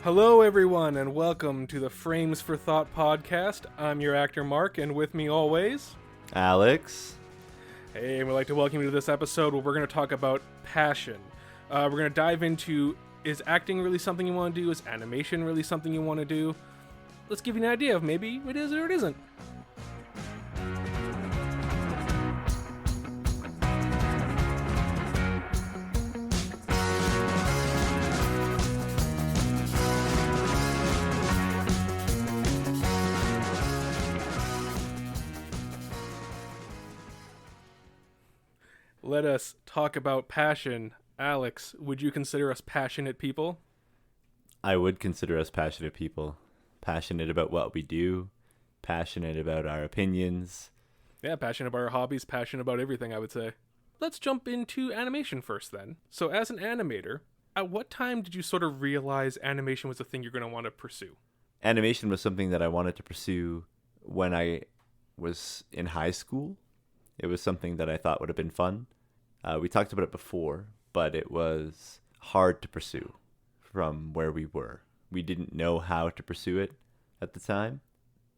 Hello, everyone, and welcome to the Frames for Thought podcast. I'm your actor, Mark, and with me always. Alex. Hey, and we'd like to welcome you to this episode where we're going to talk about passion. We're going to dive into, is acting really something you want to do? Is animation really something you want to do? Let's give you an idea of maybe it is or it isn't. Let us talk about passion. Alex, would you consider us passionate people? I would consider us passionate people. Passionate about what we do, passionate about our opinions. Yeah, passionate about our hobbies, passionate about everything, I would say. Let's jump into animation first then. So as an animator, at what time did you sort of realize animation was a thing you're going to want to pursue? Animation was something that I wanted to pursue when I was in high school. It was something that I thought would have been fun. We talked about it before, but it was hard to pursue from where we were. We didn't know how to pursue it at the time.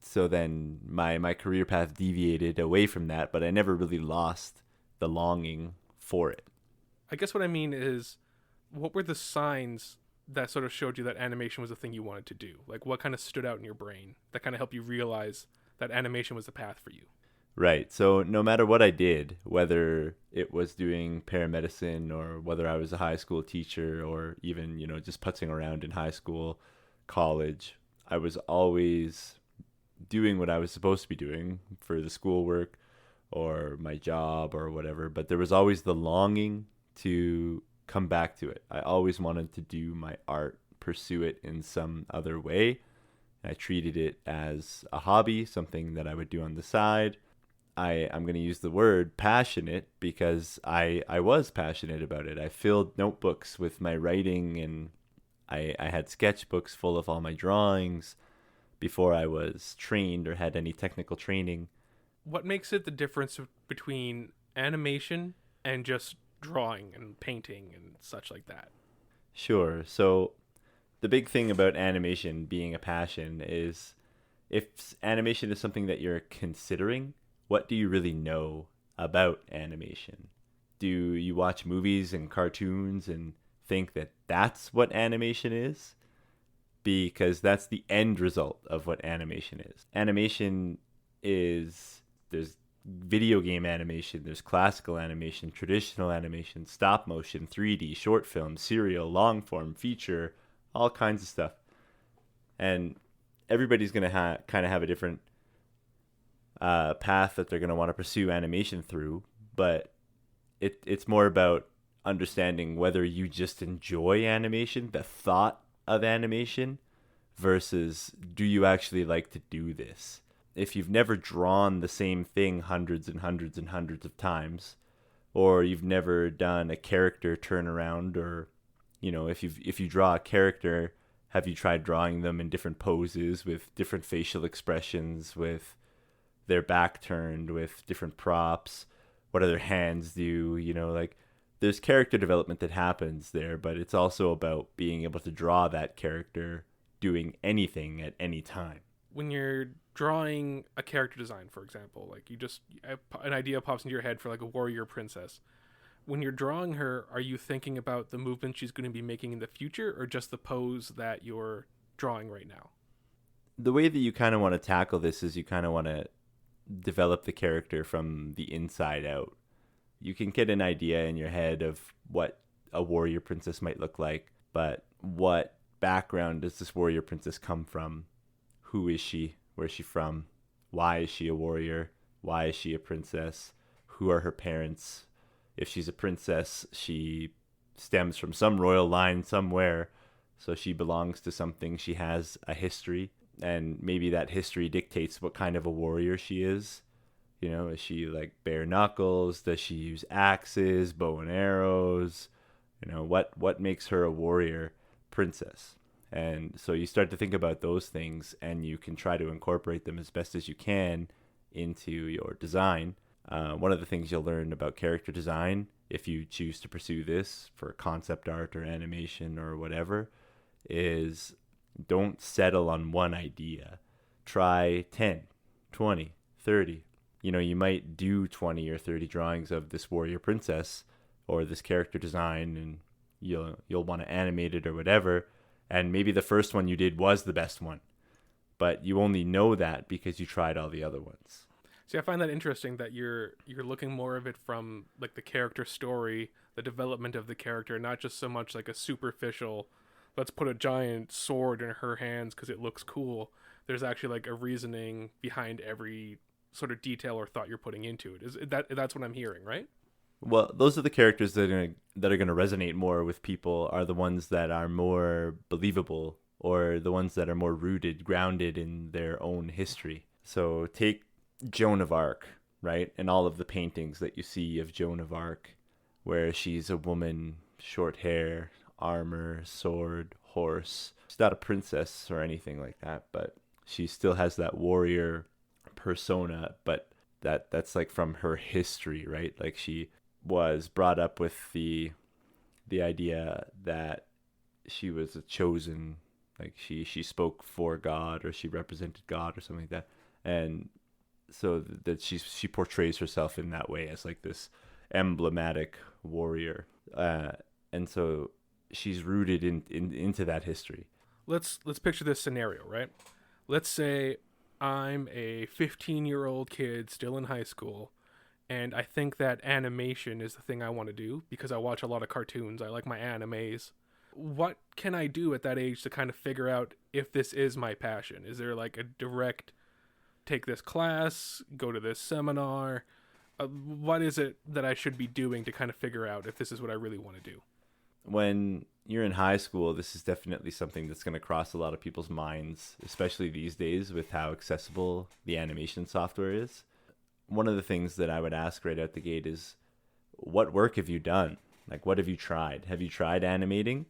So then my career path deviated away from that, but I never really lost the longing for it. I guess what I mean is, what were the signs that sort of showed you that animation was a thing you wanted to do? Like, what kind of stood out in your brain that kind of helped you realize that animation was the path for you? Right. So no matter what I did, whether it was doing paramedicine or whether I was a high school teacher or even, just putzing around in high school, college, I was always doing what I was supposed to be doing for the schoolwork or my job or whatever. But there was always the longing to come back to it. I always wanted to do my art, pursue it in some other way. I treated it as a hobby, something that I would do on the side. I'm going to use the word passionate because I was passionate about it. I filled notebooks with my writing, and I had sketchbooks full of all my drawings before I was trained or had any technical training. What makes it the difference between animation and just drawing and painting and such like that? Sure. So the big thing about animation being a passion is if animation is something that you're considering, what do you really know about animation? Do you watch movies and cartoons and think that that's what animation is? Because that's the end result of what animation is. Animation is, there's video game animation, there's classical animation, traditional animation, stop motion, 3D, short film, serial, long form, feature, all kinds of stuff. And everybody's going to kind of have a different path that they're going to want to pursue animation through, but it's more about understanding whether you just enjoy animation, the thought of animation, versus do you actually like to do this. If you've never drawn the same thing hundreds and hundreds and hundreds of times, or you've never done a character turnaround, or if you draw a character, have you tried drawing them in different poses with different facial expressions, with their back turned, with different props? What do their hands do? There's character development that happens there, but it's also about being able to draw that character doing anything at any time. When you're drawing a character design, for example, like an idea pops into your head for like a warrior princess. When you're drawing her, are you thinking about the movement she's going to be making in the future, or just the pose that you're drawing right now? The way that you kind of want to tackle this is you kind of want to develop the character from the inside out. You can get an idea in your head of what a warrior princess might look like, but what background does this warrior princess come from? Who is she? Where is she from? Why is she a warrior? Why is she a princess? Who are her parents? If she's a princess, she stems from some royal line somewhere, so she belongs to something. She has a history, and maybe that history dictates what kind of a warrior she is. Is she like bare knuckles? Does she use axes, bow and arrows? What makes her a warrior princess? And so you start to think about those things, and you can try to incorporate them as best as you can into your design. One of the things you'll learn about character design, if you choose to pursue this for concept art or animation or whatever, is Don't settle on one idea. Try 10, 20, 30. You know, you might do 20 or 30 drawings of this warrior princess or this character design, and you'll want to animate it or whatever, and maybe the first one you did was the best one, but you only know that because you tried all the other ones. See, I find that interesting that you're looking more of it from like the character story, the development of the character, not just so much like a superficial, let's put a giant sword in her hands because it looks cool. There's actually like a reasoning behind every sort of detail or thought you're putting into it. Is that's what I'm hearing, right? Well, those are the characters that are gonna resonate more with people, are the ones that are more believable, or the ones that are more rooted, grounded in their own history. So take Joan of Arc, right? And all of the paintings that you see of Joan of Arc, where she's a woman, short hair, armor, sword, horse. She's not a princess or anything like that, but she still has that warrior persona, but that's like from her history, right? Like she was brought up with the idea that she was a chosen, like she spoke for God, or she represented God or something like that. And so that she portrays herself in that way as like this emblematic warrior, and so she's rooted into that history. Let's picture this scenario, right? Let's say I'm a 15-year-old kid still in high school, and I think that animation is the thing I want to do because I watch a lot of cartoons. I like my animes. What can I do at that age to kind of figure out if this is my passion? Is there like a direct take this class, go to this seminar? What is it that I should be doing to kind of figure out if this is what I really want to do? When you're in high school, this is definitely something that's going to cross a lot of people's minds, especially these days with how accessible the animation software is. One of the things that I would ask right out the gate is, what work have you done? Like, what have you tried? Have you tried animating?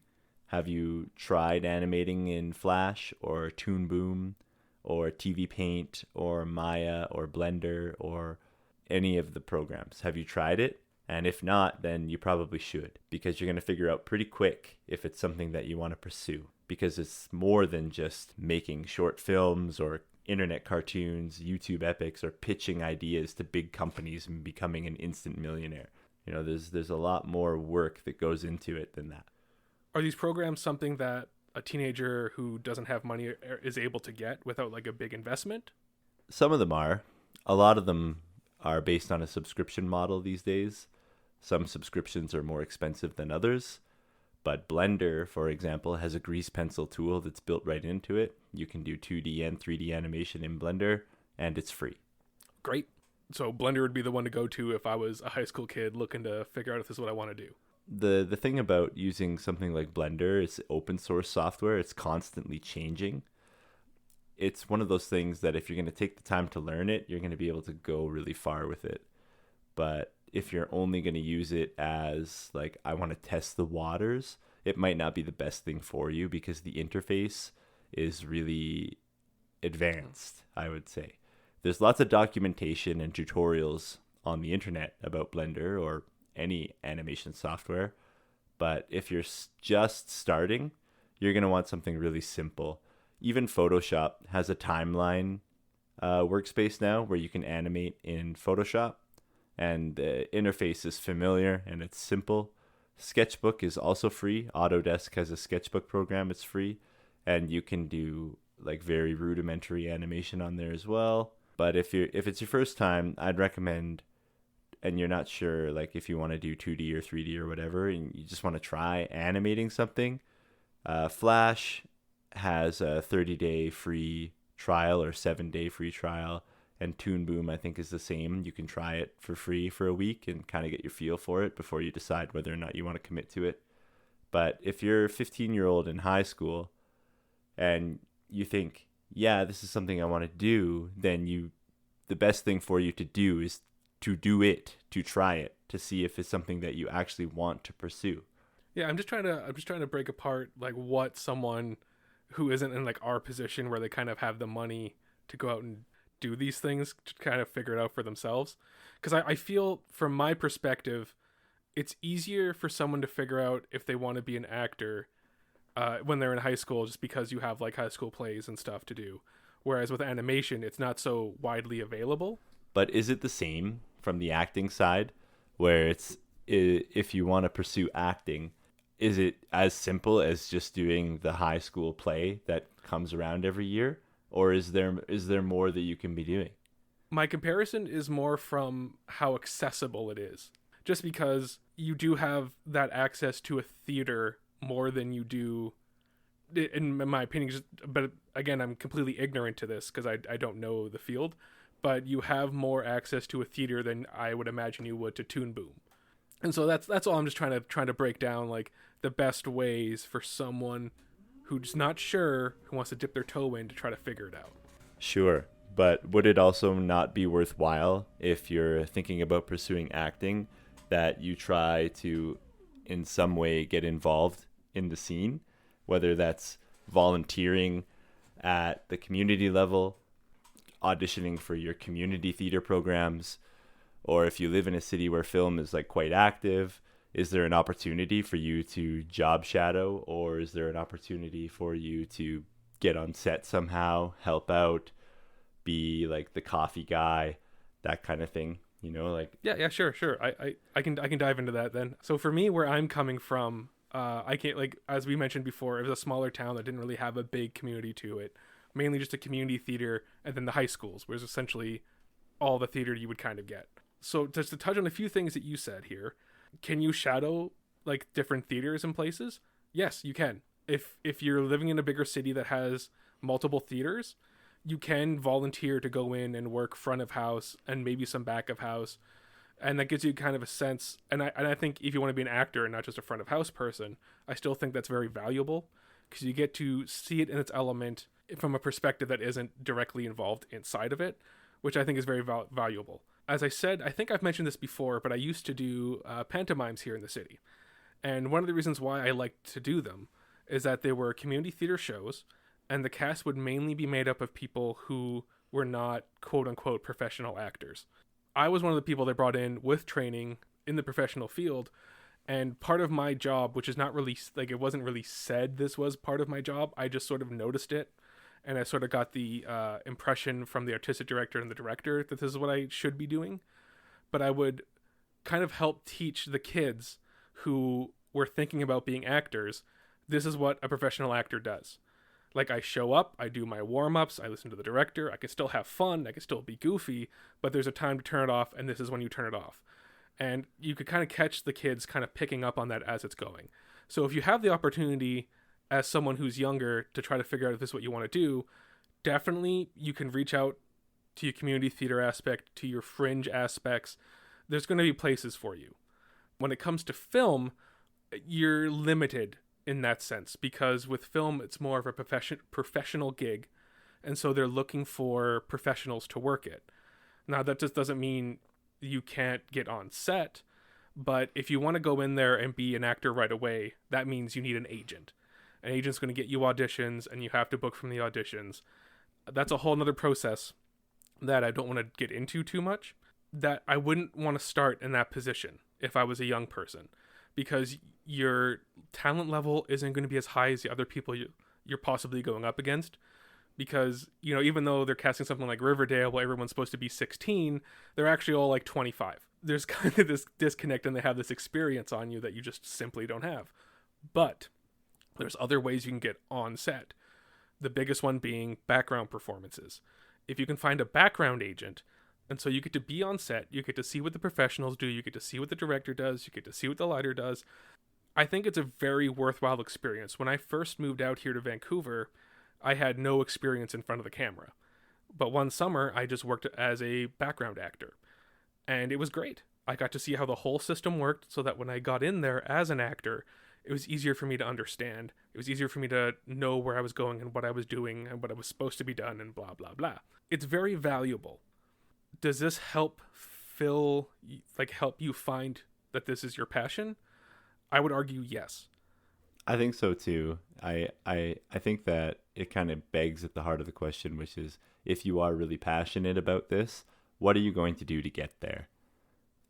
Have you tried animating in Flash or Toon Boom or TV Paint or Maya or Blender or any of the programs? Have you tried it? And if not, then you probably should, because you're going to figure out pretty quick if it's something that you want to pursue, because it's more than just making short films or internet cartoons, YouTube epics, or pitching ideas to big companies and becoming an instant millionaire. You know, there's a lot more work that goes into it than that. Are these programs something that a teenager who doesn't have money is able to get without like a big investment? Some of them are. A lot of them are based on a subscription model these days. Some subscriptions are more expensive than others. But Blender, for example, has a grease pencil tool that's built right into it. You can do 2D and 3D animation in Blender, and it's free. Great. So Blender would be the one to go to if I was a high school kid looking to figure out if this is what I want to do. The thing about using something like Blender is open source software. It's constantly changing. It's one of those things that if you're going to take the time to learn it, you're going to be able to go really far with it. But if you're only going to use it as like, I want to test the waters, it might not be the best thing for you, because the interface is really advanced, I would say. There's lots of documentation and tutorials on the internet about Blender or any animation software. But if you're just starting, you're going to want something really simple. Even Photoshop has a timeline workspace now where you can animate in Photoshop, and the interface is familiar and it's simple. Sketchbook is also free. Autodesk has a sketchbook program. It's free, and you can do like very rudimentary animation on there as well. But if it's your first time, I'd recommend, and you're not sure like if you want to do 2D or 3D or whatever, and you just want to try animating something, Flash has a 30-day free trial or 7-day free trial, and Toon Boom I think is the same. You can try it for free for a week and kind of get your feel for it before you decide whether or not you want to commit to it. But if you're a 15-year-old in high school and you think, yeah, this is something I want to do, then the best thing for you to do is to do it, to try it, to see if it's something that you actually want to pursue. Yeah, I'm just trying to break apart like what someone who isn't in like our position where they kind of have the money to go out and do these things to kind of figure it out for themselves. Because I feel from my perspective, it's easier for someone to figure out if they want to be an actor when they're in high school, just because you have like high school plays and stuff to do. Whereas with animation, it's not so widely available. But is it the same from the acting side, where if you want to pursue acting, is it as simple as just doing the high school play that comes around every year, or is there more that you can be doing? My comparison is more from how accessible it is. Just because you do have that access to a theater more than you do, in my opinion, but again, I'm completely ignorant to this because I don't know the field, but you have more access to a theater than I would imagine you would to Toon Boom. And so that's all I'm just trying to break down, like the best ways for someone who's not sure, who wants to dip their toe in to try to figure it out. Sure. But would it also not be worthwhile if you're thinking about pursuing acting that you try to in some way get involved in the scene, whether that's volunteering at the community level, auditioning for your community theater programs, or if you live in a city where film is like quite active, is there an opportunity for you to job shadow, or is there an opportunity for you to get on set somehow, help out, be like the coffee guy, that kind of thing, like. Yeah, sure. I can dive into that then. So for me, where I'm coming from, I can't, like, as we mentioned before, it was a smaller town that didn't really have a big community to it, mainly just a community theater, and then the high schools, was essentially all the theater you would kind of get. So just to touch on a few things that you said here, can you shadow like different theaters and places? Yes, you can. If you're living in a bigger city that has multiple theaters, you can volunteer to go in and work front of house and maybe some back of house, and that gives you kind of a sense. And I think if you want to be an actor and not just a front of house person, I still think that's very valuable because you get to see it in its element from a perspective that isn't directly involved inside of it, which I think is very valuable. As I said, I think I've mentioned this before, but I used to do pantomimes here in the city. And one of the reasons why I liked to do them is that they were community theater shows, and the cast would mainly be made up of people who were not quote-unquote professional actors. I was one of the people they brought in with training in the professional field, and part of my job, which is not really, like, it wasn't really said this was part of my job, I just sort of noticed it, and I sort of got the impression from the artistic director and the director that this is what I should be doing. But I would kind of help teach the kids who were thinking about being actors, this is what a professional actor does. Like, I show up, I do my warm-ups, I listen to the director, I can still have fun, I can still be goofy, but there's a time to turn it off, and this is when you turn it off. And you could kind of catch the kids kind of picking up on that as it's going. So if you have the opportunity as someone who's younger to try to figure out if this is what you want to do, definitely you can reach out to your community theater aspect, to your fringe aspects. There's going to be places for you. When it comes to film, you're limited in that sense, because with film, it's more of a professional gig. And so they're looking for professionals to work it. Now, that just doesn't mean you can't get on set, but if you want to go in there and be an actor right away, that means you need an agent. An agent's going to get you auditions, and you have to book from the auditions. That's a whole nother process that I don't want to get into too much, that I wouldn't want to start in that position if I was a young person, because your talent level isn't going to be as high as the other people you're possibly going up against. Because, even though they're casting something like Riverdale where everyone's supposed to be 16, they're actually all like 25. There's kind of this disconnect, and they have this experience on you that you just simply don't have. But there's other ways you can get on set. The biggest one being background performances. If you can find a background agent, and so you get to be on set, you get to see what the professionals do, you get to see what the director does, you get to see what the lighter does. I think it's a very worthwhile experience. When I first moved out here to Vancouver, I had no experience in front of the camera. But one summer, I just worked as a background actor. And it was great. I got to see how the whole system worked, so that when I got in there as an actor, it was easier for me to understand. It was easier for me to know where I was going and what I was doing and what was supposed to be done and blah, blah, blah. It's very valuable. Does this help help you find that this is your passion? I would argue yes. I think so too. I think that it kind of begs at the heart of the question, which is, if you are really passionate about this, what are you going to do to get there?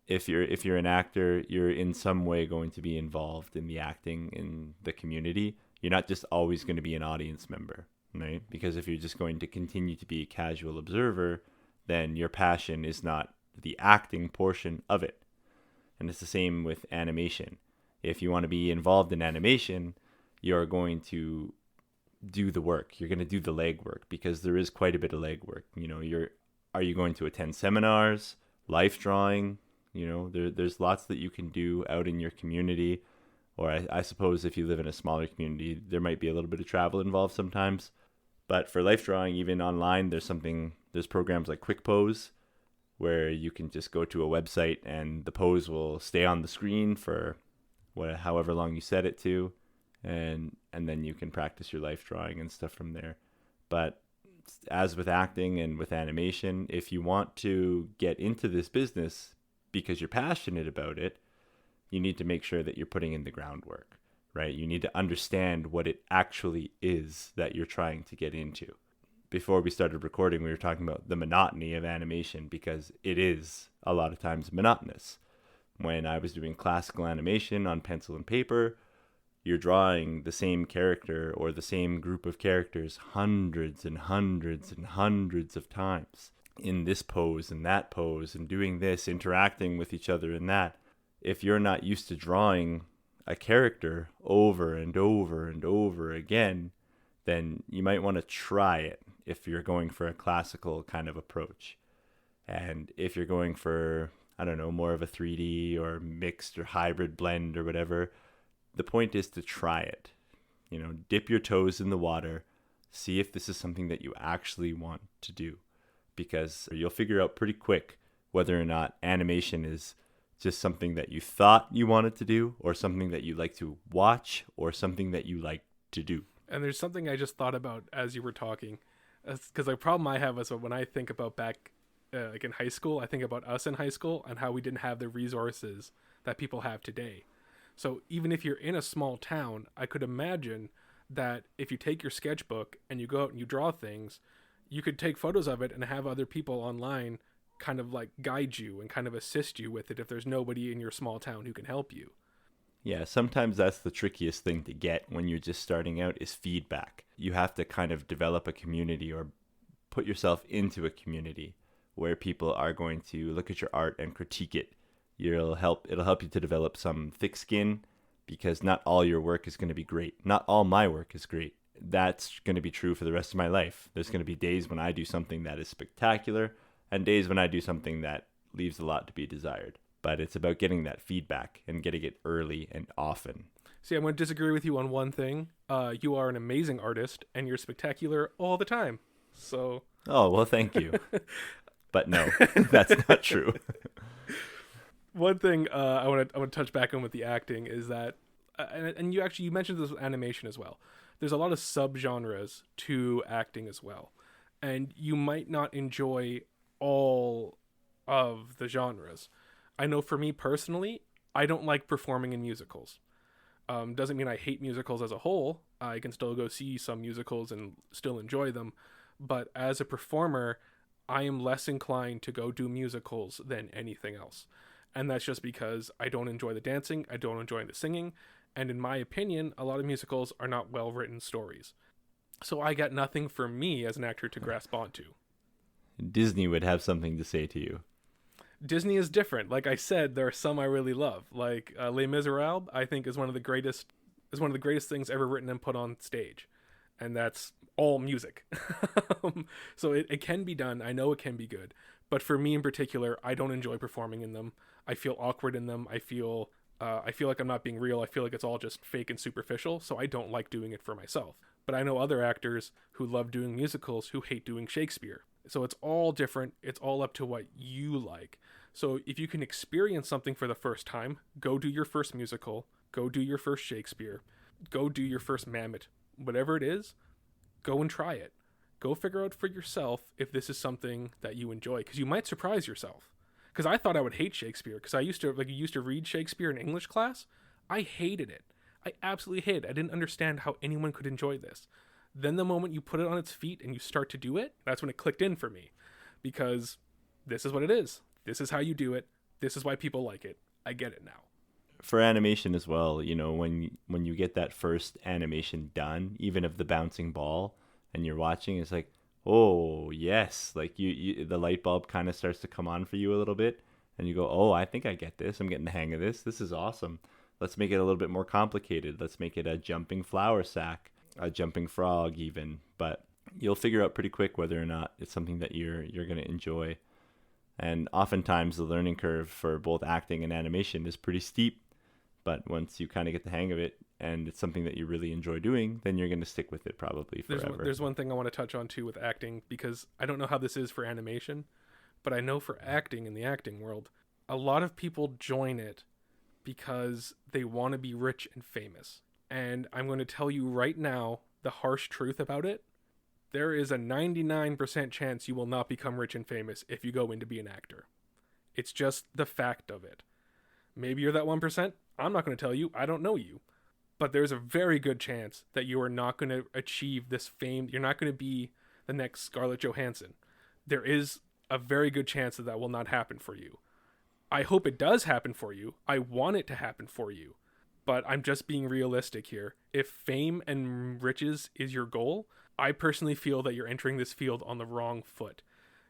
If you're an actor, you're in some way going to be involved in the acting in the community. You're not just always going to be an audience member, right? Because if you're just going to continue to be a casual observer, then your passion is not the acting portion of it. And it's the same with animation. If you want to be involved in animation, you're going to do the work. You're going to do the legwork, because there is quite a bit of legwork. Are you going to attend seminars, life drawing? There's lots that you can do out in your community. Or I suppose if you live in a smaller community, there might be a little bit of travel involved sometimes. But for life drawing, even online, there's programs like Quick Pose, where you can just go to a website and the pose will stay on the screen for however long you set it to, and then you can practice your life drawing and stuff from there. But as with acting and with animation, if you want to get into this business because you're passionate about it, you need to make sure that you're putting in the groundwork, right? You need to understand what it actually is that you're trying to get into. Before we started recording, we were talking about the monotony of animation, because it is a lot of times monotonous. When I was doing classical animation on pencil and paper, you're drawing the same character or the same group of characters hundreds and hundreds and hundreds of times in this pose and that pose and doing this, interacting with each other in that. If you're not used to drawing a character over and over and over again, then you might want to try it if you're going for a classical kind of approach. And if you're going for, I don't know, more of a 3D or mixed or hybrid blend or whatever, the point is to try it. Dip your toes in the water, see if this is something that you actually want to do, because you'll figure out pretty quick whether or not animation is just something that you thought you wanted to do, or something that you like to watch, or something that you like to do. And there's something I just thought about as you were talking, because the problem I have is when I think about back like in high school, I think about us in high school and how we didn't have the resources that people have today. So even if you're in a small town, I could imagine that if you take your sketchbook and you go out and you draw things, you could take photos of it and have other people online kind of like guide you and kind of assist you with it if there's nobody in your small town who can help you. Yeah, sometimes that's the trickiest thing to get when you're just starting out, is feedback. You have to kind of develop a community or put yourself into a community where people are going to look at your art and critique it. It'll help you to develop some thick skin, because not all your work is going to be great. Not all my work is great. That's going to be true for the rest of my life. There's going to be days when I do something that is spectacular and days when I do something that leaves a lot to be desired. But it's about getting that feedback and getting it early and often. See, I'm going to disagree with you on one thing. You are an amazing artist and you're spectacular all the time. So. Oh, well, thank you. But no, that's not true. One thing I want to touch back on with the acting is that, and you mentioned this with animation as well. There's a lot of subgenres to acting as well, and you might not enjoy all of the genres. I know for me personally, I don't like performing in musicals. Doesn't mean I hate musicals as a whole. I can still go see some musicals and still enjoy them, but as a performer, I am less inclined to go do musicals than anything else. And that's just because I don't enjoy the dancing, I don't enjoy the singing, and in my opinion, a lot of musicals are not well-written stories. So I got nothing for me as an actor to grasp onto. Disney would have something to say to you. Disney is different. Like I said, there are some I really love. Like Les Miserables, I think is one of the greatest things ever written and put on stage. And that's all music. So it can be done. I know it can be good. But for me in particular, I don't enjoy performing in them. I feel awkward in them. I feel like I'm not being real. I feel like it's all just fake and superficial. So I don't like doing it for myself. But I know other actors who love doing musicals who hate doing Shakespeare. So it's all different. It's all up to what you like. So if you can experience something for the first time, go do your first musical, go do your first Shakespeare, go do your first Mammoth, whatever it is, go and try it. Go figure out for yourself if this is something that you enjoy, because you might surprise yourself. Because I thought I would hate Shakespeare, because I used to read Shakespeare in English class. I hated it. I absolutely hated it. I didn't understand how anyone could enjoy this. Then the moment you put it on its feet and you start to do it, that's when it clicked in for me. Because this is what it is. This is how you do it. This is why people like it. I get it now. for animation as well, you know, when you get that first animation done, even of the bouncing ball, and you're watching, it's like, oh yes, like you the light bulb kind of starts to come on for you a little bit, and you go, oh, I think I get this. I'm getting the hang of this. This is awesome. Let's make it a little bit more complicated. Let's make it a jumping flower sack, a jumping frog even. But you'll figure out pretty quick whether or not it's something that you're going to enjoy. And oftentimes the learning curve for both acting and animation is pretty steep. But once you kind of get the hang of it and it's something that you really enjoy doing, then you're going to stick with it probably forever. There's one thing I want to touch on too with acting, because I don't know how this is for animation, but I know for acting in the acting world, a lot of people join it because they want to be rich and famous. And I'm going to tell you right now the harsh truth about it. There is a 99% chance you will not become rich and famous if you go in to be an actor. It's just the fact of it. Maybe you're that 1%. I'm not going to tell you. I don't know you. But there's a very good chance that you are not going to achieve this fame. You're not going to be the next Scarlett Johansson. There is a very good chance that that will not happen for you. I hope it does happen for you. I want it to happen for you. But I'm just being realistic here. If fame and riches is your goal, I personally feel that you're entering this field on the wrong foot.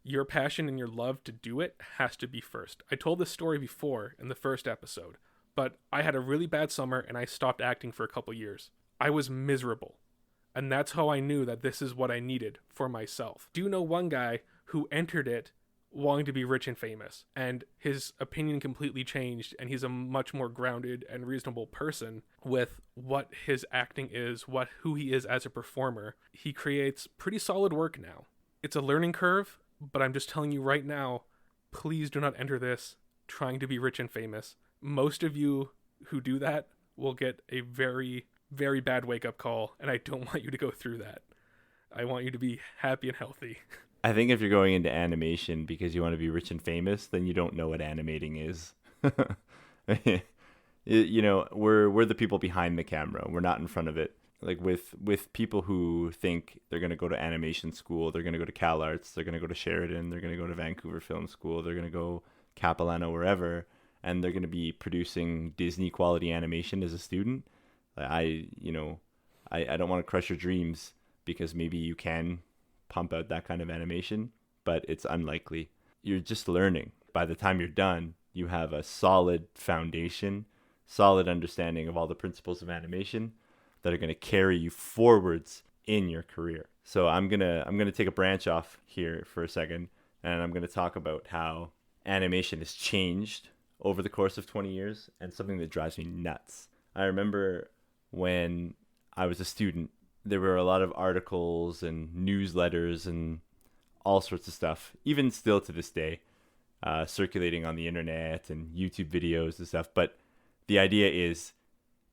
Your passion and your love to do it has to be first. I told this story before in the first episode, but I had a really bad summer and I stopped acting for a couple years. I was miserable. And that's how I knew that this is what I needed for myself. Do you know one guy who entered it wanting to be rich and famous, and his opinion completely changed, and he's a much more grounded and reasonable person with what his acting is, who he is as a performer. He creates pretty solid work now. It's a learning curve, but I'm just telling you right now, please do not enter this trying to be rich and famous. Most of you who do that will get a very, very bad wake-up call, and I don't want you to go through that. I want you to be happy and healthy. I think if you're going into animation because you want to be rich and famous, then you don't know what animating is. You know, we're the people behind the camera. We're not in front of it. Like with people who think they're going to go to animation school, they're going to go to CalArts, they're going to go to Sheridan, they're going to go to Vancouver Film School, they're going to go Capilano, wherever, and they're going to be producing Disney quality animation as a student. I don't want to crush your dreams, because maybe you can pump out that kind of animation, but it's unlikely. You're just learning. By the time you're done, you have a solid foundation, solid understanding of all the principles of animation that are going to carry you forwards in your career. So I'm going to take a branch off here for a second, and I'm going to talk about how animation has changed over the course of 20 years, and something that drives me nuts. I remember when I was a student, there were a lot of articles and newsletters and all sorts of stuff, even still to this day, circulating on the internet and YouTube videos and stuff. But the idea is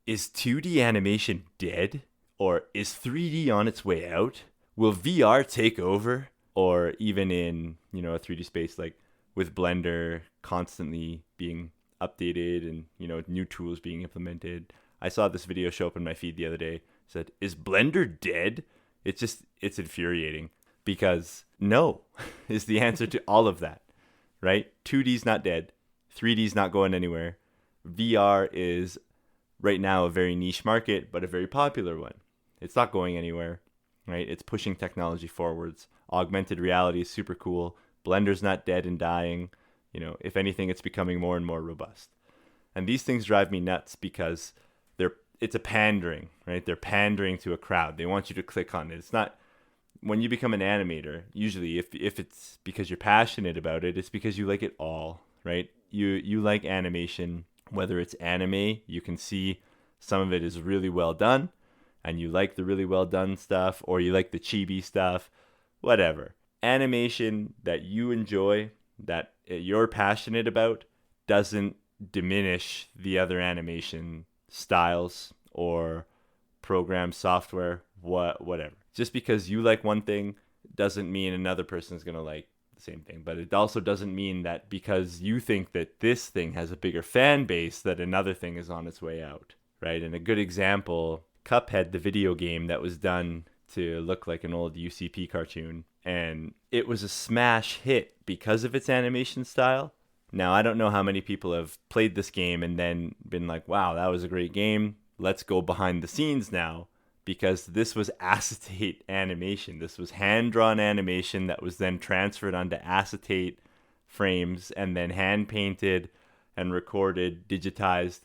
2D animation dead? Or is 3D on its way out? Will VR take over? Or even in, a 3D space, like with Blender constantly being updated and, new tools being implemented. I saw this video show up in my feed the other day. Said, is Blender dead? It's infuriating, because no is the answer to all of that, right? 2D's not dead. 3D's not going anywhere. VR is right now a very niche market, but a very popular one. It's not going anywhere, right? It's pushing technology forwards. Augmented reality is super cool. Blender's not dead and dying. If anything, it's becoming more and more robust. And these things drive me nuts because it's a pandering, right? They're pandering to a crowd. They want you to click on it. It's not, when you become an animator, usually if it's because you're passionate about it, it's because you like it all, right? You like animation, whether it's anime, you can see some of it is really well done, and you like the really well done stuff, or you like the chibi stuff, whatever. Animation that you enjoy, that you're passionate about, doesn't diminish the other animation styles or program software, whatever. Just because you like one thing doesn't mean another person's going to like the same thing. But it also doesn't mean that because you think that this thing has a bigger fan base, that another thing is on its way out, right? And a good example, Cuphead, the video game that was done to look like an old UCP cartoon, and it was a smash hit because of its animation style, Now, I don't know how many people have played this game and then been like, wow, that was a great game. Let's go behind the scenes now, because this was acetate animation. This was hand-drawn animation that was then transferred onto acetate frames and then hand-painted and recorded, digitized,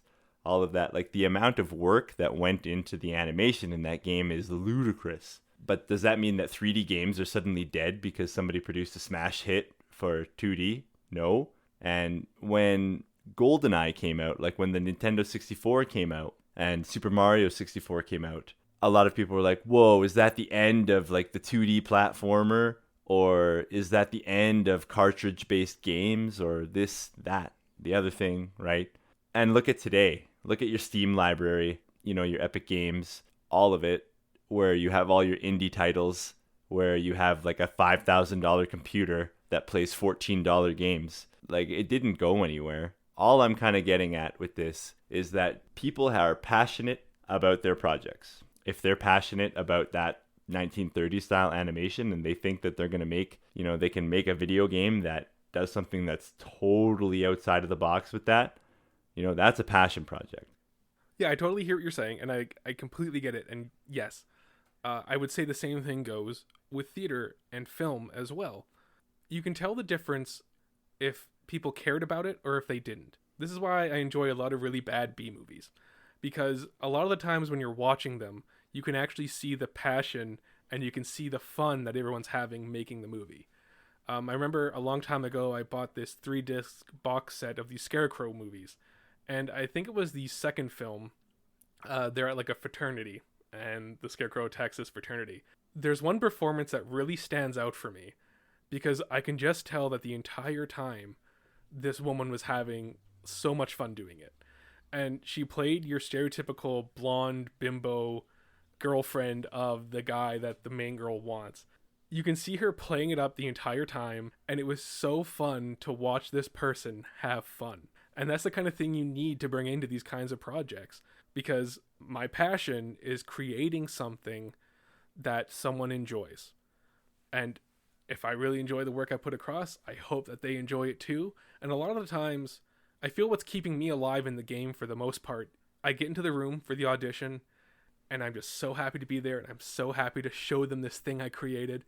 all of that. Like, the amount of work that went into the animation in that game is ludicrous. But does that mean that 3D games are suddenly dead because somebody produced a smash hit for 2D? No. And when GoldenEye came out, like when the Nintendo 64 came out and Super Mario 64 came out, a lot of people were like, whoa, is that the end of like the 2D platformer? Or is that the end of cartridge-based games? Or this, that, the other thing, right? And look at today. Look at your Steam library, you know, your Epic Games, all of it, where you have all your indie titles, where you have like a $5,000 computer that plays $14 games. Like, it didn't go anywhere. All I'm kind of getting at with this is that people are passionate about their projects. If they're passionate about that 1930s style animation and they think that they're going to make, you know, they can make a video game that does something that's totally outside of the box with that, you know, that's a passion project. Yeah, I totally hear what you're saying, and I completely get it. And yes, I would say the same thing goes with theater and film as well. You can tell the difference if people cared about it or if they didn't. This is why I enjoy a lot of really bad B movies, because a lot of the times when you're watching them, you can actually see the passion and you can see the fun that everyone's having making the movie. I remember a long time ago I bought this 3-disc box set of these Scarecrow movies, and I think it was the second film. They're at like a fraternity, and the Scarecrow attacks this fraternity. There's one performance that really stands out for me, because I can just tell that the entire time this woman was having so much fun doing it. And she played your stereotypical blonde bimbo girlfriend of the guy that the main girl wants. You can see her playing it up the entire time, and it was so fun to watch this person have fun. And that's the kind of thing you need to bring into these kinds of projects, because my passion is creating something that someone enjoys. And if I really enjoy the work I put across, I hope that they enjoy it too. And a lot of the times, I feel what's keeping me alive in the game for the most part, I get into the room for the audition, and I'm just so happy to be there, and I'm so happy to show them this thing I created.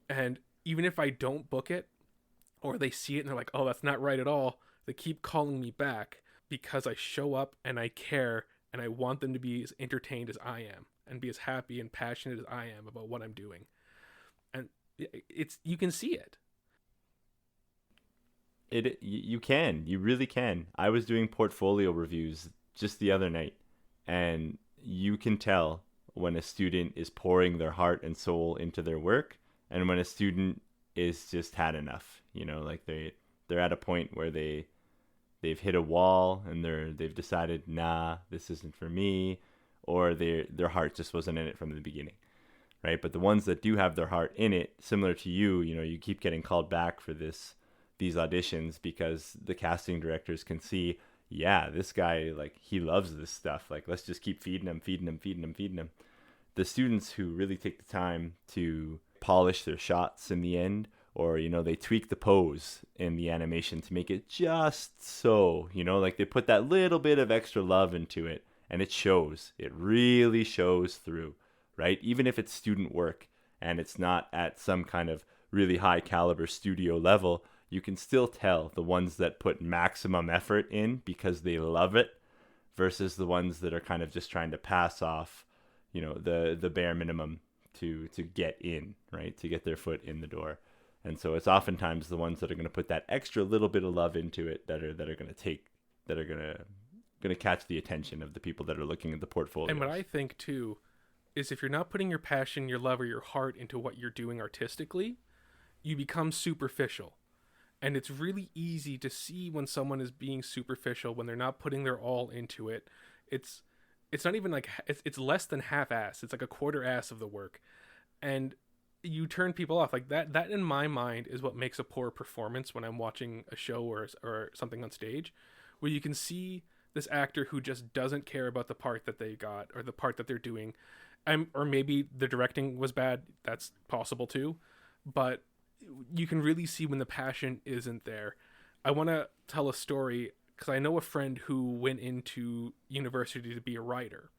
And even if I don't book it, or they see it and they're like, oh, that's not right at all, they keep calling me back because I show up and I care, and I want them to be as entertained as I am and be as happy and passionate as I am about what I'm doing. And it's, you can see it. You really can. I was doing portfolio reviews just the other night, and you can tell when a student is pouring their heart and soul into their work, and when a student is just had enough. You know, like they're at a point where they've hit a wall and they've decided, nah, this isn't for me, or their heart just wasn't in it from the beginning, right? But the ones that do have their heart in it, similar to you, you know, you keep getting called back for these auditions because the casting directors can see, yeah, this guy, like, he loves this stuff. Like, let's just keep feeding him. The students who really take the time to polish their shots in the end, or, you know, they tweak the pose in the animation to make it just so, you know, like they put that little bit of extra love into it, and it shows. It really shows through, right? Even if it's student work and it's not at some kind of really high caliber studio level, you can still tell the ones that put maximum effort in because they love it versus the ones that are kind of just trying to pass off, you know, the bare minimum to get in, right? To get their foot in the door. And so it's oftentimes the ones that are going to put that extra little bit of love into it that are going to catch the attention of the people that are looking at the portfolio. And what I think too is if you're not putting your passion, your love, or your heart into what you're doing artistically, you become superficial. And it's really easy to see when someone is being superficial, when they're not putting their all into it. It's not even like, it's less than half-ass. It's like a quarter-ass of the work. And you turn people off. Like that in my mind is what makes a poor performance when I'm watching a show or something on stage, where you can see this actor who just doesn't care about the part that they got or the part that they're doing. Or maybe the directing was bad. That's possible too. But you can really see when the passion isn't there. I want to tell a story because I know a friend who went into university to be a writer,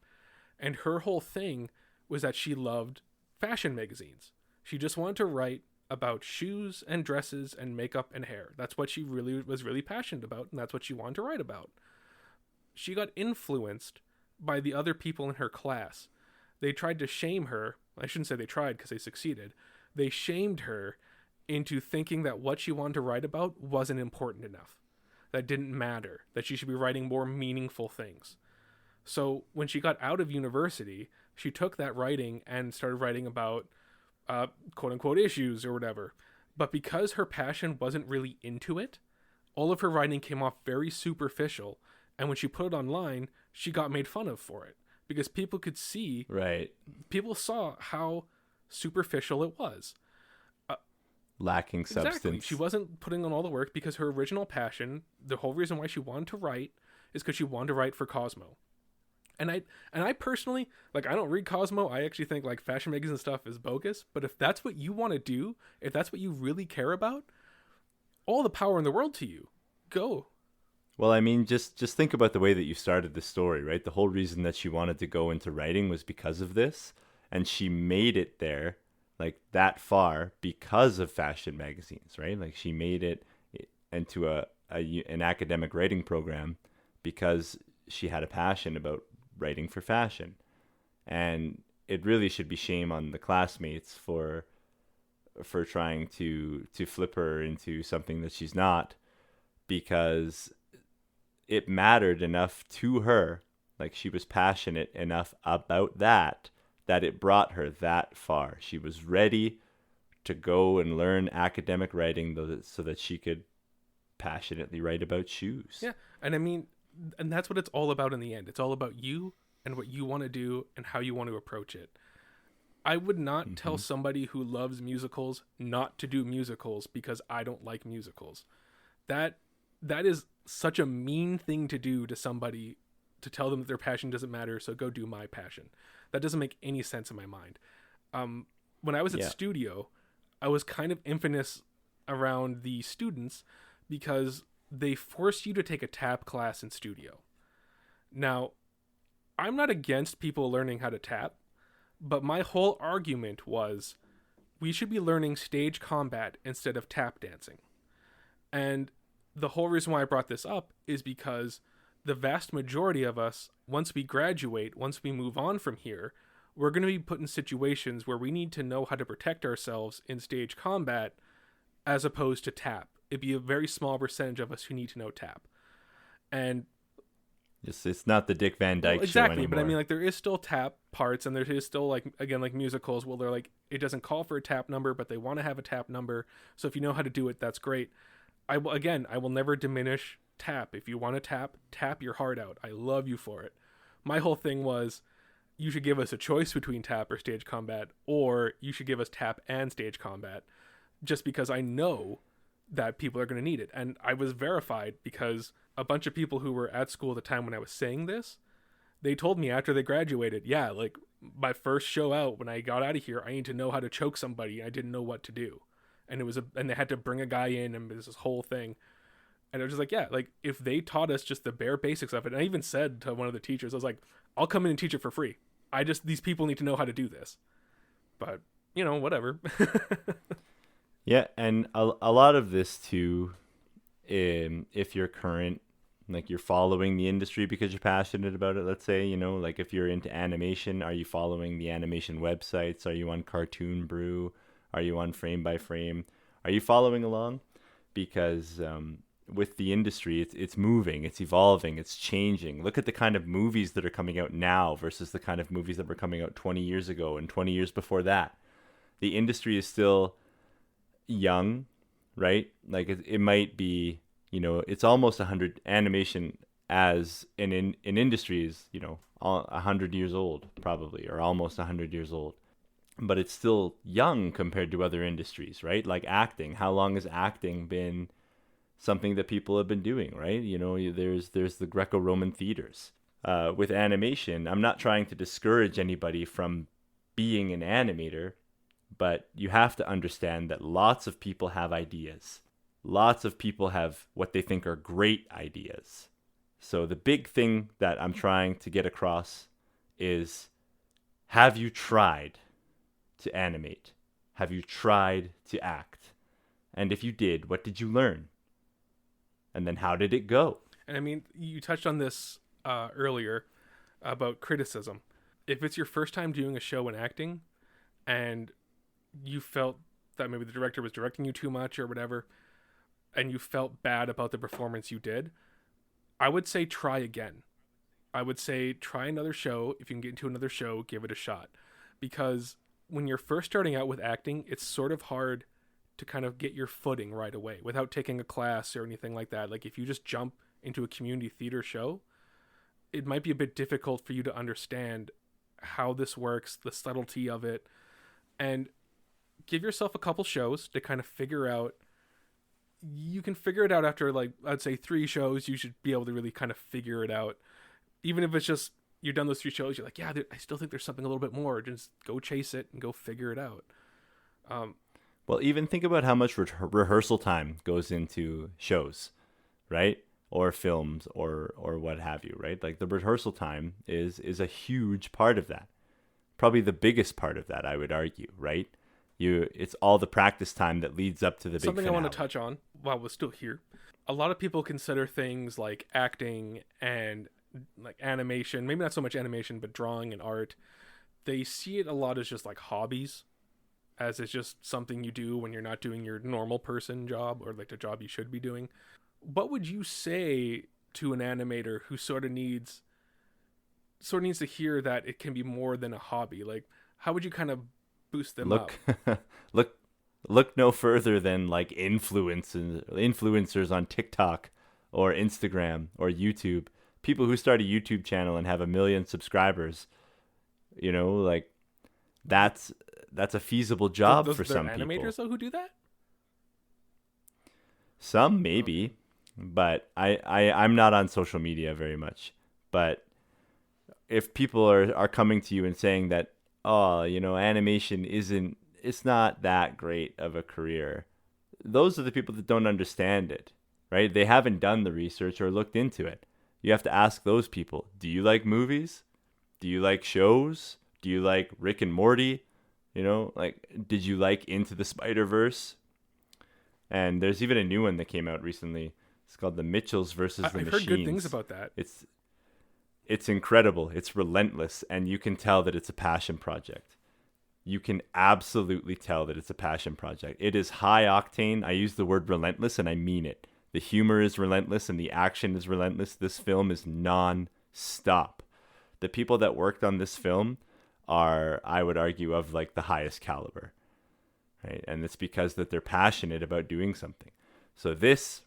and her whole thing was that she loved fashion magazines. She just wanted to write about shoes and dresses and makeup and hair. That's what she really was really passionate about, and that's what she wanted to write about. She got influenced by the other people in her class. They tried to shame her. I shouldn't say they tried because they succeeded. They shamed her into thinking that what she wanted to write about wasn't important enough, that didn't matter, that she should be writing more meaningful things. So when she got out of university, she took that writing and started writing about quote unquote issues or whatever. But because her passion wasn't really into it, all of her writing came off very superficial. And when she put it online, she got made fun of for it because people could see, Right. people saw how superficial it was. Lacking substance. Exactly. She wasn't putting on all the work because her original passion, the whole reason why she wanted to write, is because she wanted to write for Cosmo. And I personally, like, I don't read Cosmo. I actually think like fashion magazine stuff is bogus. But if that's what you want to do, if that's what you really care about, all the power in the world to you. Go. Well, I mean, just think about the way that you started the story, right? The whole reason that she wanted to go into writing was because of this, and she made it there, like that far, because of fashion magazines, right? Like she made it into an academic writing program because she had a passion about writing for fashion, and it really should be shame on the classmates for trying to flip her into something that she's not, because it mattered enough to her, like she was passionate enough about that it brought her that far. She was ready to go and learn academic writing so that she could passionately write about shoes. Yeah. And I mean, and that's what it's all about in the end. It's all about you and what you want to do and how you want to approach it. I would not tell somebody who loves musicals not to do musicals because I don't like musicals. That is such a mean thing to do to somebody, to tell them that their passion doesn't matter, so go do my passion. That doesn't make any sense in my mind. When I was at studio, I was kind of infamous around the students because they forced you to take a tap class in studio. Now, I'm not against people learning how to tap, but my whole argument was we should be learning stage combat instead of tap dancing. And the whole reason why I brought this up is because the vast majority of us, once we graduate, once we move on from here, we're going to be put in situations where we need to know how to protect ourselves in stage combat as opposed to tap. It'd be a very small percentage of us who need to know tap. And it's not the Dick Van Dyke exactly, show anymore. but I mean, like, there is still tap parts, and there is still, like, again, like musicals, where they're like, it doesn't call for a tap number, but they want to have a tap number. So if you know how to do it, that's great. I will never diminish tap. If you want to tap your heart out. I love you for it. My whole thing was, you should give us a choice between tap or stage combat, or you should give us tap and stage combat, just because I know that people are going to need it. And I was verified because a bunch of people who were at school at the time when I was saying this, they told me after they graduated, yeah, like, my first show out, when I got out of here, I need to know how to choke somebody. I didn't know what to do. And they had to bring a guy in, and there's this whole thing. And I was just like, yeah, like, if they taught us just the bare basics of it, and I even said to one of the teachers, I was like, I'll come in and teach it for free. These people need to know how to do this. But, whatever. Yeah, and a lot of this too, if you're current, like, you're following the industry because you're passionate about it, let's say, like, if you're into animation, are you following the animation websites? Are you on Cartoon Brew? Are you on Frame by Frame? Are you following along? Because with the industry, it's moving, it's evolving, it's changing. Look at the kind of movies that are coming out now versus the kind of movies that were coming out 20 years ago and 20 years before that. The industry is still young, right? Like, it might be, it's almost 100. Animation as in industry is, 100 years old, probably, or almost 100 years old. But it's still young compared to other industries, right? Like acting. How long has acting been something that people have been doing, right? There's the Greco-Roman theaters. With animation, I'm not trying to discourage anybody from being an animator, but you have to understand that lots of people have ideas. lots of people have what they think are great ideas. So the big thing that I'm trying to get across is, have you tried to animate? Have you tried to act? And if you did, what did you learn? And then how did it go? And I mean, you touched on this earlier about criticism. If it's your first time doing a show in acting and you felt that maybe the director was directing you too much or whatever, and you felt bad about the performance you did, I would say try again. I would say try another show. If you can get into another show, give it a shot. Because when you're first starting out with acting, it's sort of hard to kind of get your footing right away without taking a class or anything like that. Like if you just jump into a community theater show, it might be a bit difficult for you to understand how this works, the subtlety of it, and give yourself a couple shows to kind of figure out. You can figure it out after, like, I'd say 3 shows. You should be able to really kind of figure it out. Even if it's just you've done those 3 shows, you're like, yeah, I still think there's something a little bit more. Just go chase it and go figure it out. Well, even think about how much rehearsal time goes into shows, right? Or films or what have you, right? Like the rehearsal time is a huge part of that. Probably the biggest part of that, I would argue, right? It's all the practice time that leads up to the big Something finale. I want to touch on while we're still here. A lot of people consider things like acting and like animation, maybe not so much animation, but drawing and art. They see it a lot as just like hobbies, as it's just something you do when you're not doing your normal person job or like the job you should be doing. What would you say to an animator who sort of needs to hear that it can be more than a hobby? Like, how would you kind of boost them up? Look no further than like influencers on TikTok or Instagram or YouTube. People who start a YouTube channel and have 1 million subscribers. You know, like that's a feasible job for some people. Animators though who do that? Some maybe, but I'm not on social media very much. But if people are coming to you and saying that, oh, you know, animation it's not that great of a career, those are the people that don't understand it, right? They haven't done the research or looked into it. You have to ask those people, do you like movies? Do you like shows? Do you like Rick and Morty? You know, like, did you like Into the Spider-Verse? And there's even a new one that came out recently. It's called The Mitchells versus the Machines. I've heard good things about that. It's incredible. It's relentless, and you can tell that it's a passion project. You can absolutely tell that it's a passion project. It is high octane. I use the word relentless, and I mean it. The humor is relentless, and the action is relentless. This film is non-stop. The people that worked on this film are, I would argue, of like the highest caliber, right? And it's because that they're passionate about doing something. So this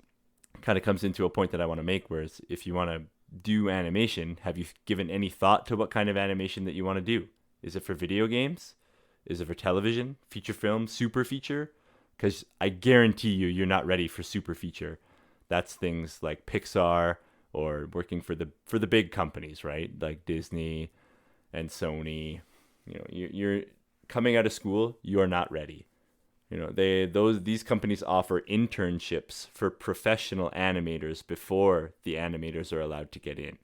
kind of comes into a point that I want to make, whereas if you want to do animation, have you given any thought to what kind of animation that you want to do? Is it for video games? Is it for television, feature film, super feature? Because I guarantee you're not ready for super feature. That's things like Pixar or working for the big companies, right? Like Disney and Sony. You know, you're coming out of school, you are not ready. You know, these companies offer internships for professional animators before the animators are allowed to get in,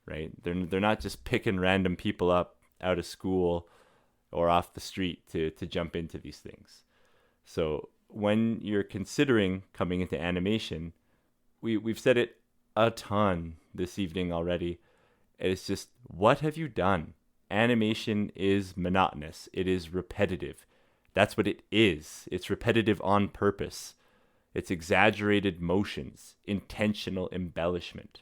right? They're not just picking random people up out of school or off the street to jump into these things. So when you're considering coming into animation, we've said it a ton this evening already. It's just, what have you done? Animation is monotonous. It is repetitive. That's what it is. It's repetitive on purpose. It's exaggerated motions, intentional embellishment.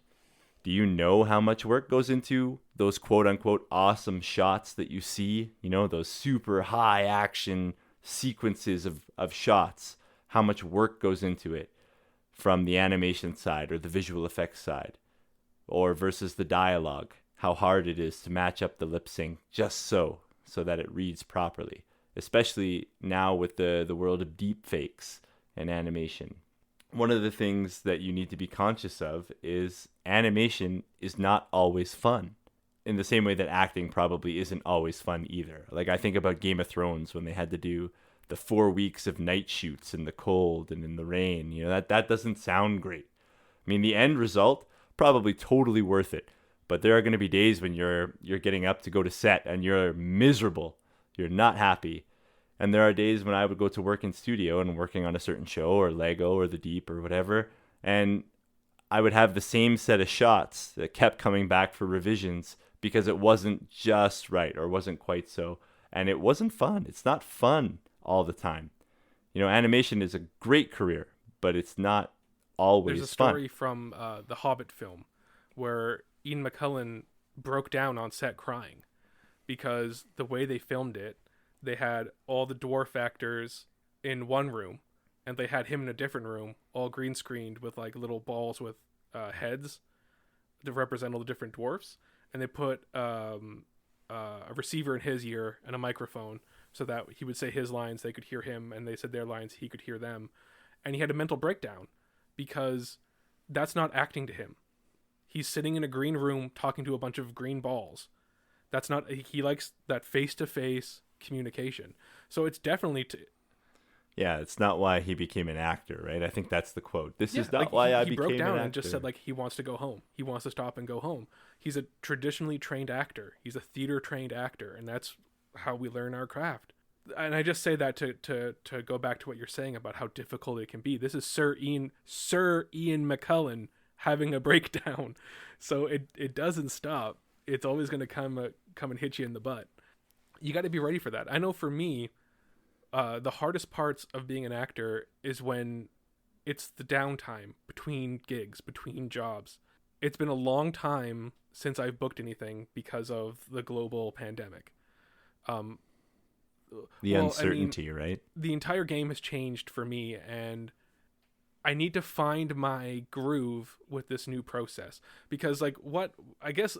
Do you know how much work goes into those quote unquote awesome shots that you see? You know, those super high action sequences of shots. How much work goes into it from the animation side or the visual effects side, or versus the dialogue. How hard it is to match up the lip sync just so that it reads properly. Especially now with the world of deep fakes and animation. One of the things that you need to be conscious of is animation is not always fun. In the same way that acting probably isn't always fun either. Like I think about Game of Thrones when they had to do the 4 weeks of night shoots in the cold and in the rain. That doesn't sound great. I mean, the end result, probably totally worth it. But there are going to be days when you're getting up to go to set and you're miserable. You're not happy. And there are days when I would go to work in studio and working on a certain show or Lego or The Deep or whatever, and I would have the same set of shots that kept coming back for revisions because it wasn't just right or wasn't quite so. And it wasn't fun. It's not fun all the time. Animation is a great career, but it's not always fun. There's a story from the Hobbit film where Ian McKellen broke down on set crying because the way they filmed it, they had all the dwarf actors in one room and they had him in a different room, all green screened with like little balls with heads to represent all the different dwarfs. And they put a receiver in his ear and a microphone so that he would say his lines, they could hear him, and they said their lines, he could hear them. And he had a mental breakdown because that's not acting to him. He's sitting in a green room talking to a bunch of green balls. That's not, he likes that face-to-face communication. So it's definitely yeah, it's not why he became an actor, right? I think that's the quote. This is not why I became an actor. He broke down and just said like he wants to go home. He wants to stop and go home. He's a traditionally trained actor. He's a theater trained actor, and that's how we learn our craft. And I just say that to go back to what you're saying about how difficult it can be. This is Sir Ian McKellen having a breakdown. So it doesn't stop. It's always going to come and hit you in the butt. You got to be ready for that. I know for me, the hardest parts of being an actor is when it's the downtime between gigs, between jobs. It's been a long time since I've booked anything because of the global pandemic. The uncertainty, right? The entire game has changed for me, and I need to find my groove with this new process. Because like what I guess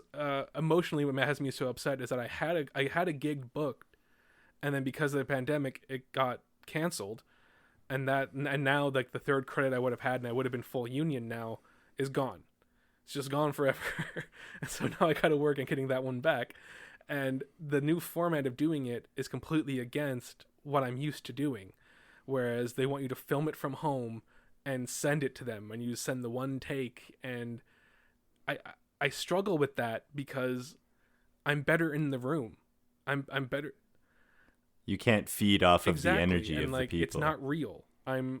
emotionally what has me so upset is that I had a gig booked, and then because of the pandemic it got canceled, and now like the third credit I would have had and I would have been full union now is gone. It's just gone forever. And so now I gotta work on getting that one back. And the new format of doing it is completely against what I'm used to doing. Whereas they want you to film it from home and send it to them, and you send the one take. And I struggle with that because I'm better in the room. I'm better. You can't feed off of the energy and of like, the people. It's not real. I'm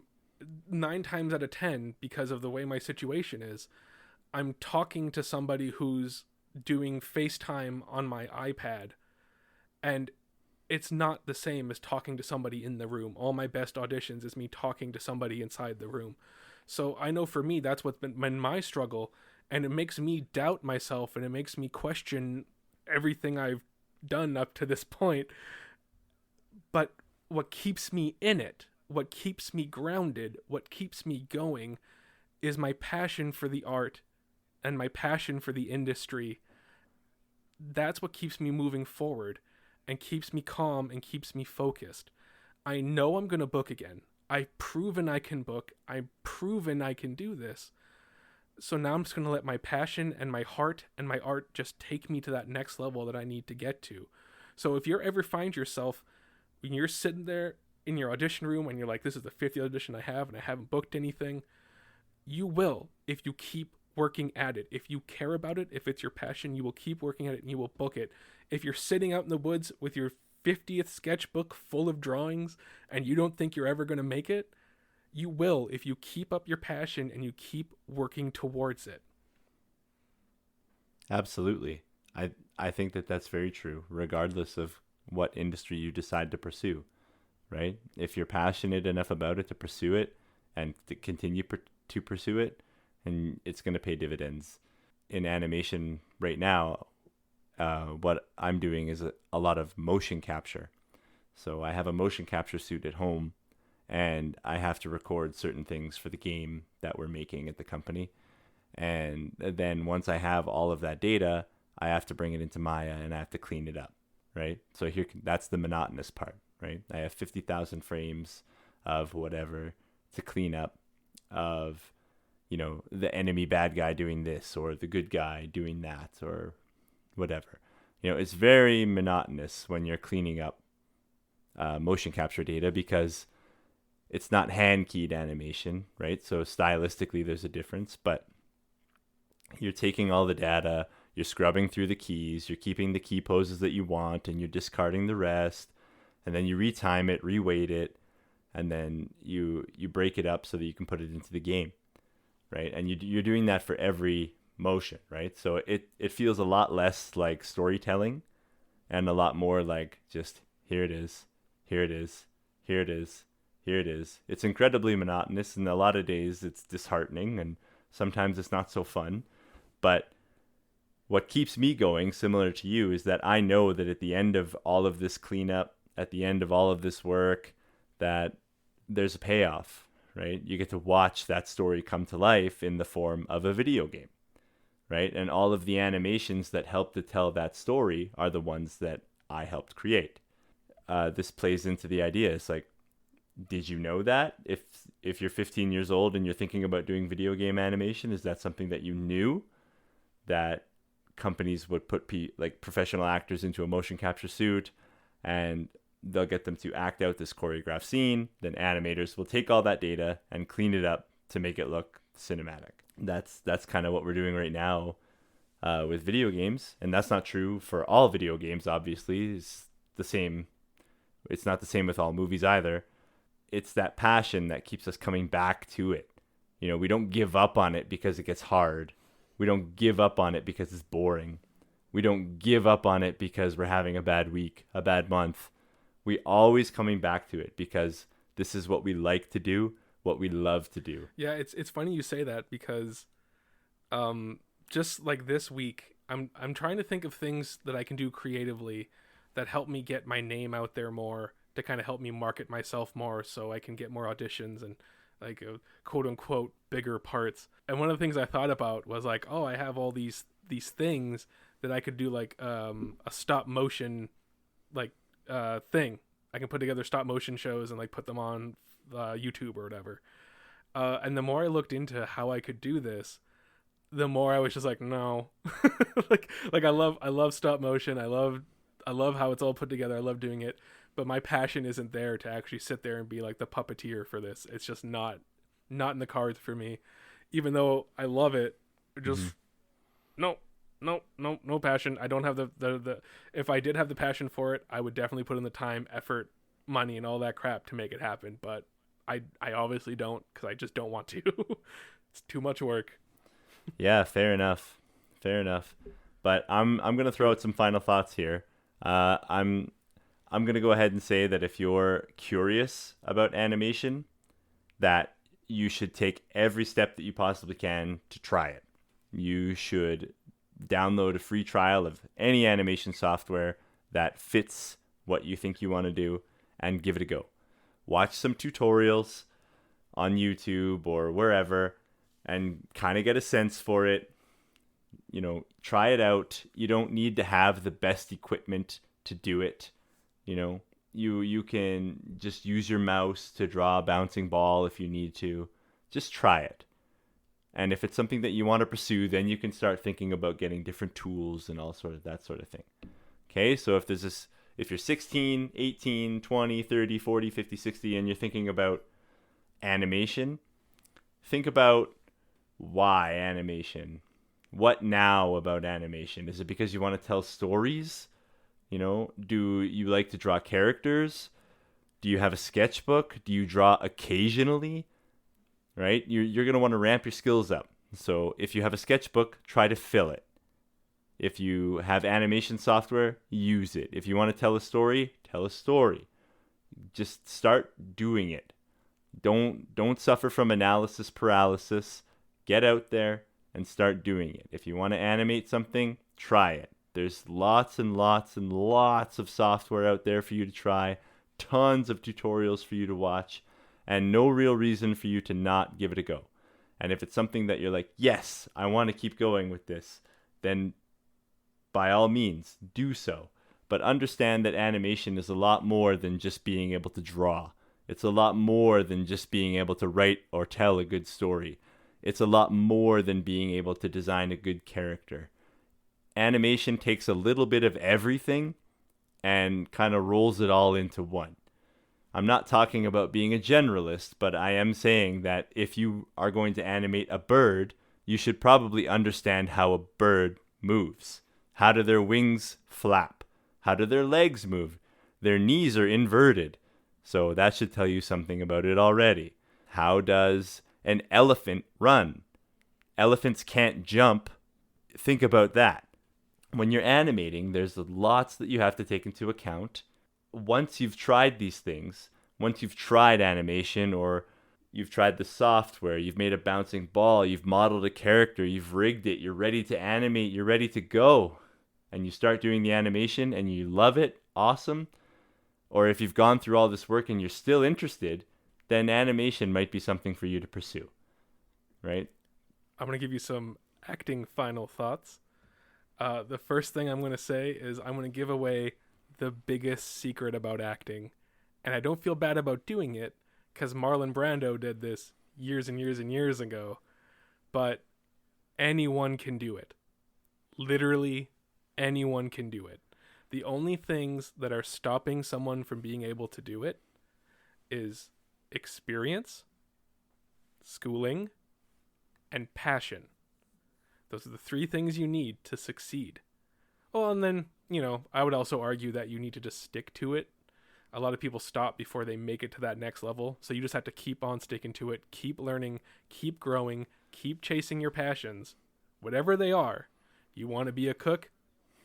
9 times out of 10, because of the way my situation is, I'm talking to somebody who's doing FaceTime on my iPad, and it's not the same as talking to somebody in the room. All my best auditions is me talking to somebody inside the room. So I know for me, that's what's been my struggle, and it makes me doubt myself, and it makes me question everything I've done up to this point. But what keeps me in it, what keeps me grounded, what keeps me going is my passion for the art and my passion for the industry. That's what keeps me moving forward and keeps me calm and keeps me focused. I know I'm going to book again. I've proven I can book. I've proven I can do this. So now I'm just going to let my passion and my heart and my art just take me to that next level that I need to get to. So if you ever find yourself, when you're sitting there in your audition room and you're like, this is the 50th audition I have and I haven't booked anything, you will if you keep working at it. If you care about it, if it's your passion, you will keep working at it and you will book it. If you're sitting out in the woods with your 50th sketchbook full of drawings and you don't think you're ever going to make it, you will if you keep up your passion and you keep working towards it. Absolutely. I think that that's very true, regardless of what industry you decide to pursue, right? If you're passionate enough about it to pursue it and to continue to pursue it, and it's going to pay dividends. In animation right now, what I'm doing is a lot of motion capture. So I have a motion capture suit at home, and I have to record certain things for the game that we're making at the company. And then once I have all of that data, I have to bring it into Maya and I have to clean it up, right? So that's the monotonous part, right? I have 50,000 frames of whatever to clean up, of the enemy bad guy doing this or the good guy doing that or whatever. It's very monotonous when you're cleaning up motion capture data because it's not hand keyed animation, right? So stylistically, there's a difference, but you're taking all the data, you're scrubbing through the keys, you're keeping the key poses that you want, and you're discarding the rest. And then you retime it, reweight it, and then you break it up so that you can put it into the game, right? And you're doing that for every motion, right? So it feels a lot less like storytelling and a lot more like just here it is, here it is, here it is, here it is. It's incredibly monotonous, and a lot of days it's disheartening, and sometimes it's not so fun. But what keeps me going, similar to you, is that I know that at the end of all of this cleanup, at the end of all of this work, that there's a payoff, right? You get to watch that story come to life in the form of a video game, right? And all of the animations that help to tell that story are the ones that I helped create. This plays into the idea. It's like, did you know that? If you're 15 years old and you're thinking about doing video game animation, is that something that you knew? That companies would put like professional actors into a motion capture suit, and they'll get them to act out this choreographed scene. Then animators will take all that data and clean it up to make it look cinematic. That's kind of what we're doing right now with video games, and that's not true for all video games. Obviously, it's the same. It's not the same with all movies either. It's that passion that keeps us coming back to it. You know, we don't give up on it because it gets hard. We don't give up on it because it's boring. We don't give up on it because we're having a bad week, a bad month. We always coming back to it because this is what we like to do, what we love to do. Yeah, it's funny you say that because just like this week, I'm trying to think of things that I can do creatively that help me get my name out there more, to kind of help me market myself more so I can get more auditions and like quote unquote bigger parts. And one of the things I thought about was like, oh, I have all these things that I could do, like a stop motion like thing. I can put together stop motion shows and like put them on YouTube or whatever. And the more I looked into how I could do this, the more I was just like, no. like I love stop motion. I love how it's all put together. I love doing it. But my passion isn't there to actually sit there and be like the puppeteer for this. It's just not in the cards for me. Even though I love it, just no passion. I don't have the if I did have the passion for it, I would definitely put in the time, effort, money, and all that crap to make it happen. But I obviously don't, because I just don't want to. It's too much work. Yeah, fair enough. But I'm gonna throw out some final thoughts here. I'm going to go ahead and say that if you're curious about animation, that you should take every step that you possibly can to try it. You should download a free trial of any animation software that fits what you think you want to do and give it a go. Watch some tutorials on YouTube or wherever and kind of get a sense for it. You know, try it out. You don't need to have the best equipment to do it. You know, you can just use your mouse to draw a bouncing ball if you need to. Just try it. And if it's something that you want to pursue, then you can start thinking about getting different tools and all sort of that sort of thing. Okay, so if you're 16, 18, 20, 30, 40, 50, 60, and you're thinking about animation, think about why animation. What now about animation? Is it because you want to tell stories? You know, do you like to draw characters? Do you have a sketchbook? Do you draw occasionally? Right? You're going to want to ramp your skills up. So if you have a sketchbook, try to fill it. If you have animation software, use it. If you want to tell a story, tell a story. Just start doing it. Don't suffer from analysis paralysis. Get out there and start doing it. If you want to animate something, try it. There's lots and lots and lots of software out there for you to try, tons of tutorials for you to watch, and no real reason for you to not give it a go. And if it's something that you're like, yes, I want to keep going with this, then by all means, do so. But understand that animation is a lot more than just being able to draw. It's a lot more than just being able to write or tell a good story. It's a lot more than being able to design a good character. Animation takes a little bit of everything and kind of rolls it all into one. I'm not talking about being a generalist, but I am saying that if you are going to animate a bird, you should probably understand how a bird moves. How do their wings flap? How do their legs move? Their knees are inverted. So that should tell you something about it already. How does an elephant run? Elephants can't jump. Think about that. When you're animating, there's lots that you have to take into account. Once you've tried these things, once you've tried animation or you've tried the software, you've made a bouncing ball, you've modeled a character, you've rigged it, you're ready to animate, you're ready to go, and you start doing the animation and you love it, awesome. Or if you've gone through all this work and you're still interested, then animation might be something for you to pursue, right? I'm going to give you some acting final thoughts. The first thing I'm going to say is I'm going to give away the biggest secret about acting. And I don't feel bad about doing it because Marlon Brando did this years and years and years ago. But anyone can do it. Literally anyone can do it. The only things that are stopping someone from being able to do it is experience, schooling, and passion. Those are the three things you need to succeed. Well, and then, I would also argue that you need to just stick to it. A lot of people stop before they make it to that next level. So you just have to keep on sticking to it, keep learning, keep growing, keep chasing your passions, whatever they are. You want to be a cook?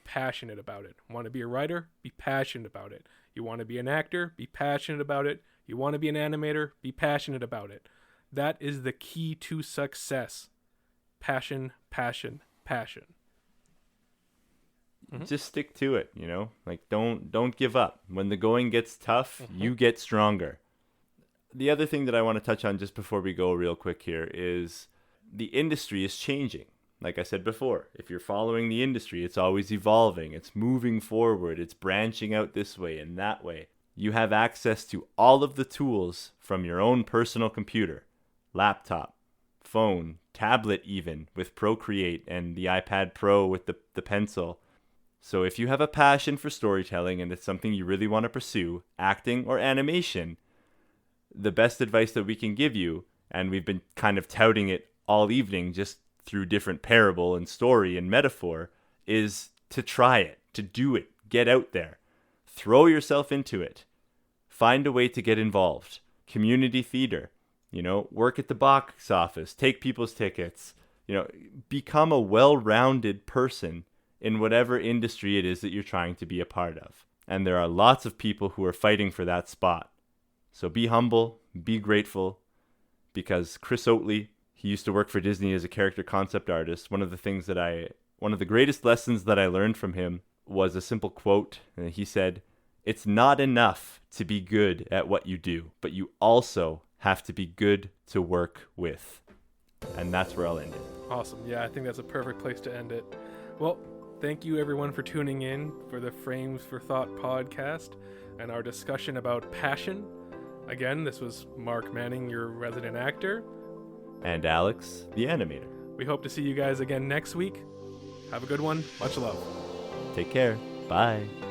Passionate about it. Want to be a writer? Be passionate about it. You want to be an actor? Be passionate about it. You want to be an animator? Be passionate about it. That is the key to success. Passion, passion, passion. Just stick to it, like don't give up. When the going gets tough, you get stronger. The other thing that I want to touch on just before we go real quick here is the industry is changing. Like I said before, if you're following the industry, it's always evolving, it's moving forward, it's branching out this way and that way. You have access to all of the tools from your own personal computer, laptop, phone, tablet even, with Procreate and the iPad Pro with the pencil. So if you have a passion for storytelling and it's something you really want to pursue, acting or animation, the best advice that we can give you, and we've been kind of touting it all evening just through different parable and story and metaphor, is to try it, to do it, get out there, throw yourself into it, find a way to get involved. Community theater, work at the box office, take people's tickets, become a well-rounded person in whatever industry it is that you're trying to be a part of. And there are lots of people who are fighting for that spot. So be humble, be grateful, because Chris Oatley, he used to work for Disney as a character concept artist. One of the greatest lessons that I learned from him was a simple quote. And he said, "It's not enough to be good at what you do, but you also have to be good to work with." And that's where I'll end it. Awesome. Yeah, I think that's a perfect place to end it. Well, thank you everyone for tuning in for the Frames for Thought podcast and our discussion about passion. Again, this was Mark Manning, your resident actor. And Alex, the animator. We hope to see you guys again next week. Have a good one. Much love. Take care. Bye.